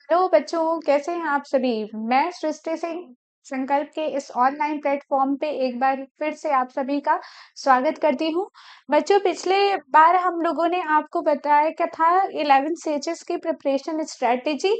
Hello बच्चों, कैसे हैं आप सभी। मैं सृष्टि सिंह संकल्प के इस ऑनलाइन प्लेटफॉर्म पे एक बार फिर से आप सभी का स्वागत करती हूँ। बच्चों, पिछले बार हम लोगों ने आपको बताया क्या था 11th सीएचएस की प्रिपरेशन स्ट्रेटेजी।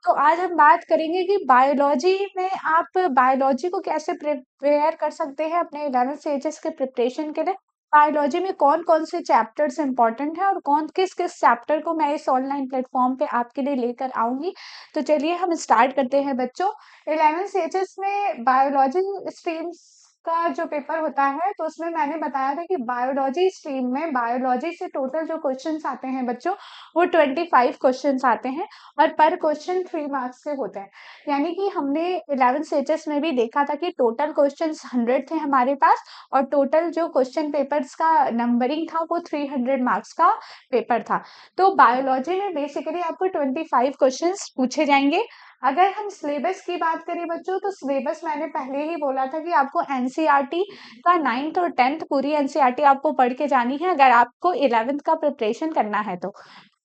तो आज हम बात करेंगे कि बायोलॉजी में आप बायोलॉजी को कैसे प्रिपेयर कर सकते हैं अपने 11th सीएचएस के प्रिपरेशन के लिए। बायोलॉजी में कौन कौन से चैप्टर्स इंपॉर्टेंट है और कौन किस किस चैप्टर को मैं इस ऑनलाइन प्लेटफॉर्म पे आपके लिए लेकर आऊंगी। तो चलिए हम स्टार्ट करते हैं बच्चों। 11th सीएचएस में बायोलॉजी स्ट्रीम्स का जो पेपर होता है तो उसमें मैंने बताया था कि बायोलॉजी स्ट्रीम में बायोलॉजी से टोटल जो क्वेश्चंस आते हैं बच्चों, वो 25 क्वेश्चंस आते हैं और पर क्वेश्चन 3 मार्क्स के होते हैं। यानी कि हमने 11th सीएचएस में भी देखा था कि टोटल क्वेश्चंस 100 थे हमारे पास और टोटल जो क्वेश्चन पेपर्स का नंबरिंग था वो 300 मार्क्स का पेपर था। तो बायोलॉजी में बेसिकली आपको 25 क्वेश्चंस पूछे जाएंगे। अगर हम सिलेबस की बात करें बच्चों, तो सिलेबस मैंने पहले ही बोला था कि आपको एनसीईआरटी का 9th और 10th पूरी एनसीईआरटी आपको पढ़ के जानी है अगर आपको 11th का प्रिपरेशन करना है तो।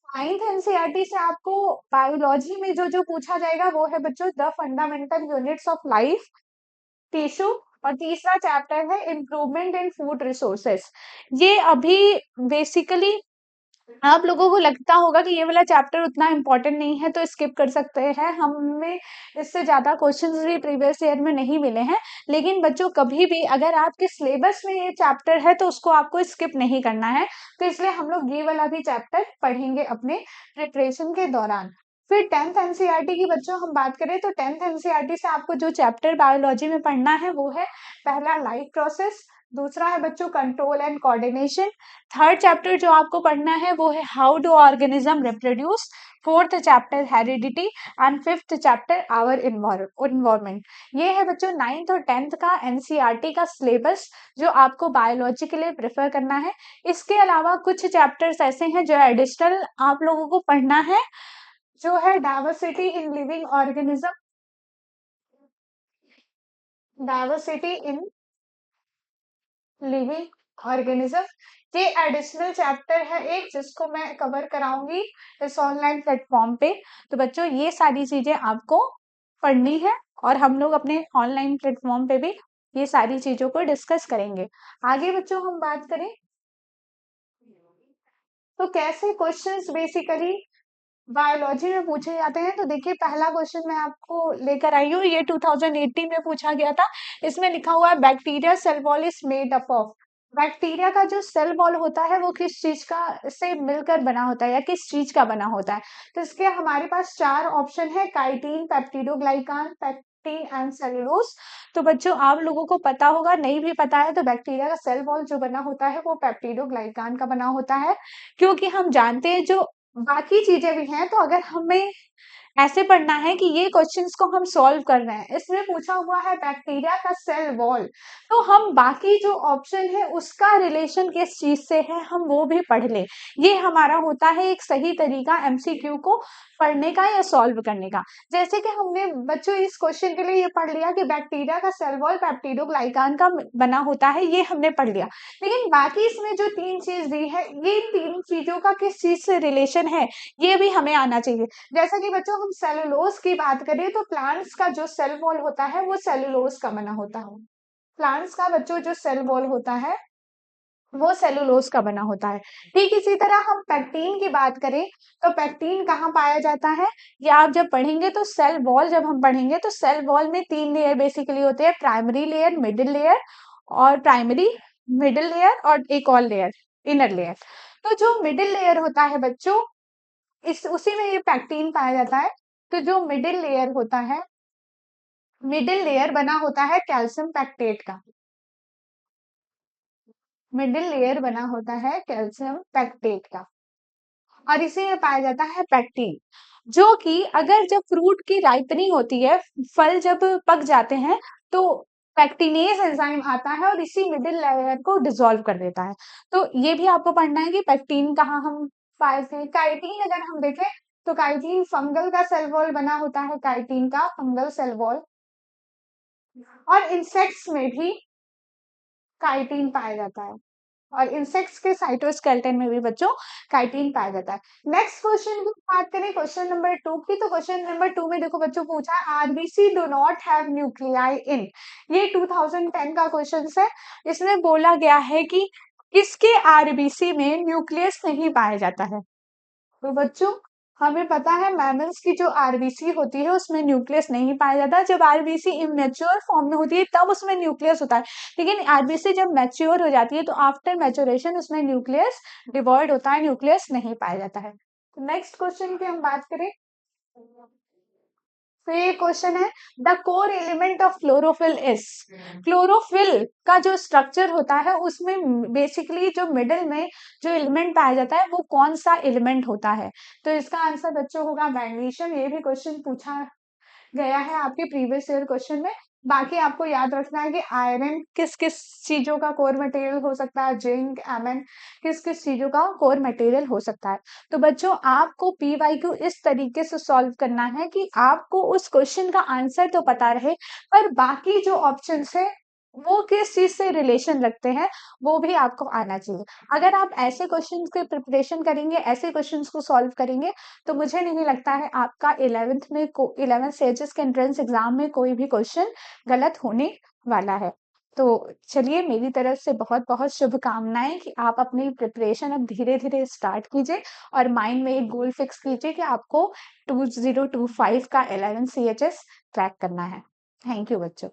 9th एनसीईआरटी से आपको बायोलॉजी में जो जो पूछा जाएगा वो है बच्चों the fundamental units of life, tissue, और तीसरा चैप्टर है इम्प्रूवमेंट इन फूड रिसोर्सेस। ये अभी बेसिकली आप लोगों को लगता होगा कि ये वाला चैप्टर उतना इम्पोर्टेंट नहीं है तो स्किप कर सकते हैं, हमें इससे ज्यादा क्वेश्चंस भी प्रीवियस ईयर में नहीं मिले हैं। लेकिन बच्चों, कभी भी अगर आपके सिलेबस में ये चैप्टर है तो उसको आपको स्किप नहीं करना है। तो इसलिए हम लोग ये वाला भी चैप्टर पढ़ेंगे अपने प्रिपरेशन के दौरान। फिर 10th एनसीईआरटी की बच्चों हम बात करें तो 10th एनसीईआरटी से आपको जो चैप्टर बायोलॉजी में पढ़ना है वो है पहला लाइफ प्रोसेस, दूसरा है बच्चों control and coordination, third chapter जो आपको पढ़ना है वो है how do organism reproduce, fourth chapter heredity and fifth chapter our environment. ये है बच्चों 9th और 10th का एनसीईआरटी का सिलेबस जो आपको बायोलॉजी के लिए प्रेफर करना है। इसके अलावा कुछ चैप्टर्स ऐसे हैं जो एडिशनल आप लोगों को पढ़ना है, जो है diversity in living organism, diversity in living organism. ये एडिशनल चैप्टर है एक जिसको मैं कवर कराऊंगी इस ऑनलाइन प्लेटफॉर्म पे। तो बच्चों, ये सारी चीजें आपको पढ़नी है और हम लोग अपने ऑनलाइन प्लेटफॉर्म पे भी ये सारी चीजों को डिस्कस करेंगे। आगे बच्चों हम बात करें तो कैसे क्वेश्चंस बेसिकली बायोलॉजी में पूछे जाते हैं। तो देखिए, पहला क्वेश्चन मैं आपको लेकर आई हूँ, ये 2018 में पूछा गया था। इसमें लिखा हुआ है bacteria cell wall is made up of. Bacteria का जो सेल वॉल होता है वो किस चीज का से मिलकर बना होता है या किस चीज का बना होता है। तो इसके हमारे पास चार ऑप्शन है, chitin, peptidoglycan, pectin and cellulose. तो बच्चों, आप लोगों को पता होगा, नहीं भी पता है तो बैक्टीरिया का सेल वॉल जो बना होता है वो पेप्टिडोग्लाइकान का बना होता है। क्योंकि हम जानते हैं जो बाकी चीजें भी हैं, तो अगर हमें ऐसे पढ़ना है कि ये क्वेश्चंस को हम सॉल्व कर रहे हैं, इसमें पूछा हुआ है बैक्टीरिया का सेल वॉल, तो हम बाकी जो ऑप्शन है उसका रिलेशन किस चीज से है हम वो भी पढ़ ले। ये हमारा होता है एक सही तरीका एमसीक्यू को पढ़ने का या सॉल्व करने का। जैसे कि हमने बच्चों इस क्वेश्चन के लिए ये पढ़ लिया कि बैक्टीरिया का सेल वॉल पेप्टिडोग्लाइकान का बना होता है, ये हमने पढ़ लिया। लेकिन बाकी इसमें जो तीन चीज दी है, ये तीन चीजों का किस चीज से रिलेशन है, ये भी हमें आना चाहिए। जैसा कि बच्चों हम सेलुलोज की बात करें तो प्लांट्स का जो सेल वॉल होता है वो सेलुलोज का बना होता है। प्लांट्स का बच्चों जो सेल वॉल होता है वो सेलुलोज का बना होता है। ठीक इसी तरह हम पेक्टीन की बात करें तो पेक्टीन कहाँ पाया जाता है, या आप जब पढ़ेंगे तो सेल वॉल जब हम पढ़ेंगे तो सेल वॉल में तीन लेयर बेसिकली होते हैं, प्राइमरी लेयर, मिडिल लेयर और प्राइमरी, मिडिल लेयर और एक और लेयर, इनर लेयर। तो जो मिडिल लेयर होता है बच्चों, इस उसी में ये पैक्टीन पाया जाता है। तो जो मिडिल लेयर होता है, मिडिल लेयर बना होता है कैल्शियम पैक्टेट का, मिडिल लेयर बना होता है कैल्शियम पैक्टेट का, और इसी में पाया जाता है पैक्टीन। जो कि अगर जब फ्रूट की राइपनिंग होती है, फल जब पक जाते हैं, तो पैक्टिनेज एंजाइम आता है और इसी मिडिल लेयर को डिसॉल्व कर देता है। तो ये भी आपको पढ़ना है कि पैक्टीन कहाँ हम पाए थे। काइटिन अगर हम देखें तो काइटिन फंगल का सेल वॉल बना होता है, काइटिन का फंगल सेल वॉल। और इंसेक्ट्स में भी काइटिन पाया जाता है। और इंसेक्ट्स के साइटोस्केलेटन में भी बच्चों काइटिन पाया जाता है। नेक्स्ट क्वेश्चन की बात करें क्वेश्चन नंबर 2 की, तो क्वेश्चन नंबर 2 में देखो बच्चों पूछा है RBC do not have nuclei इन। ये 2010 का क्वेश्चन है। इसमें बोला गया है कि किसके आरबीसी में न्यूक्लियस नहीं पाया जाता है। तो बच्चों हमें पता है मैमल्स की जो आरबीसी होती है उसमें न्यूक्लियस नहीं पाया जाता। जब आरबीसी इमेच्योर फॉर्म में होती है तब उसमें न्यूक्लियस होता है, लेकिन आरबीसी जब मैच्योर हो जाती है तो आफ्टर मैच्योरेशन उसमें न्यूक्लियस डिवॉइड होता है, न्यूक्लियस नहीं पाया जाता है। नेक्स्ट क्वेश्चन की हम बात करें तो ये क्वेश्चन है the core element of chlorophyll is. Chlorophyll का जो स्ट्रक्चर होता है उसमें बेसिकली जो मिडिल में जो एलिमेंट पाया जाता है वो कौन सा एलिमेंट होता है। तो इसका आंसर बच्चों होगा मैग्नीशियम। ये भी क्वेश्चन पूछा गया है आपके प्रीवियस ईयर क्वेश्चन में। बाकी आपको याद रखना है कि आयरन किस किस चीजों का कोर मटेरियल हो सकता है, जिंक एमएन किस किस चीजों का कोर मटेरियल हो सकता है। तो बच्चों आपको पीवाईक्यू इस तरीके से सॉल्व करना है कि आपको उस क्वेश्चन का आंसर तो पता रहे पर बाकी जो ऑप्शंस है वो किस चीज से रिलेशन रखते हैं वो भी आपको आना चाहिए। अगर आप ऐसे क्वेश्चंस की प्रिपरेशन करेंगे, ऐसे क्वेश्चंस को सॉल्व करेंगे, तो मुझे नहीं लगता है आपका 11th में 11th स्टेजेस के एंट्रेंस एग्जाम में कोई भी क्वेश्चन गलत होने वाला है। तो चलिए मेरी तरफ से बहुत बहुत शुभकामनाएं कि आप अपनी प्रिपरेशन अब धीरे धीरे स्टार्ट कीजिए और माइंड में एक गोल फिक्स कीजिए कि आपको 2025 का 11 CHS क्रैक करना है। थैंक यू बच्चों।